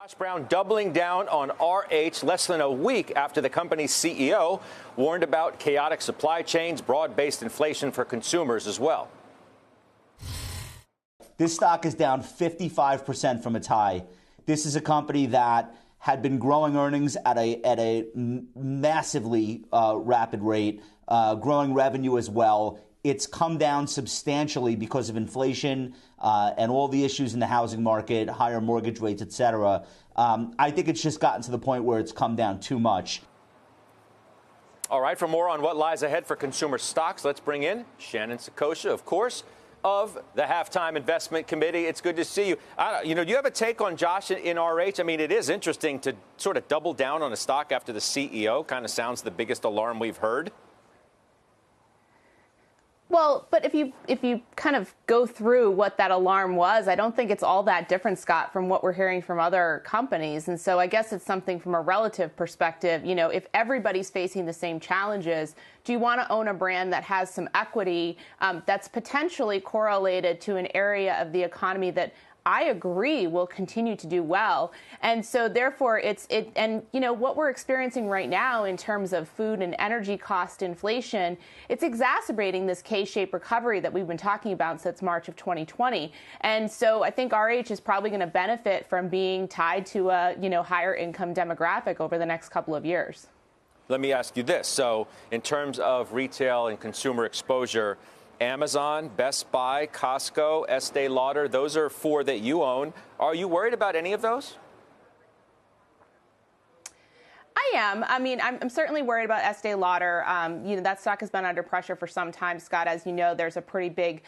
Josh Brown doubling down on RH less than a week after the company's CEO warned about chaotic supply chains, broad-based inflation for consumers as well. This stock is down 55% from its high. This is a company that had been growing earnings at a massively rapid rate, growing revenue as well. It's come down substantially because of inflation and all the issues in the housing market, higher mortgage rates, et cetera. I think it's just gotten to the point where it's come down too much. All right, for more on what lies ahead for consumer stocks, let's bring in Shannon Saccocia, of course, of the Halftime Investment Committee. It's good to see you. Do you have a take on Josh in RH? I mean, it is interesting to sort of double down on a stock after the CEO. Kind of sounds the biggest alarm we've heard. Well, but if you kind of go through what that alarm was, I don't think it's all that different, Scott, from what we're hearing from other companies. And so I guess it's something from a relative perspective. You know, if everybody's facing the same challenges, do you want to own a brand that has some equity that's potentially correlated to an area of the economy that I agree will continue to do well? And so therefore and you know what we're experiencing right now in terms of food and energy cost inflation, it's exacerbating this K-shaped recovery that we've been talking about since March of 2020. And so I think RH is probably going to benefit from being tied to a higher income demographic over the next couple of years. Let me ask you this. So in terms of retail and consumer exposure, Amazon, Best Buy, Costco, Estee Lauder, those are four that you own. Are you worried about any of those? I am. I mean, I'm certainly worried about Estee Lauder. That stock has been under pressure for some time, Scott. As you know, there's a pretty big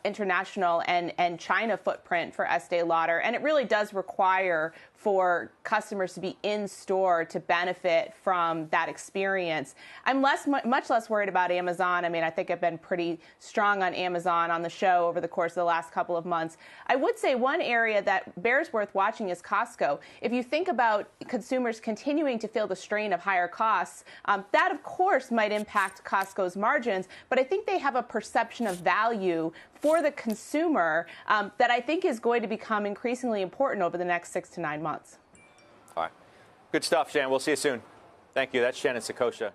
international and China footprint for Estee Lauder, and it really does require for customers to be in store to benefit from that experience. I'm much less worried about Amazon. I mean, I think I've been pretty strong on Amazon on the show over the course of the last couple of months. I would say one area that bears worth watching is Costco. If you think about consumers continuing to feel the strain of higher costs, that of course might impact Costco's margins, but I think they have a perception of value for the consumer that I think is going to become increasingly important over the next 6 to 9 months. All right. Good stuff, Shannon. We'll see you soon. Thank you. That's Shannon Saccocia.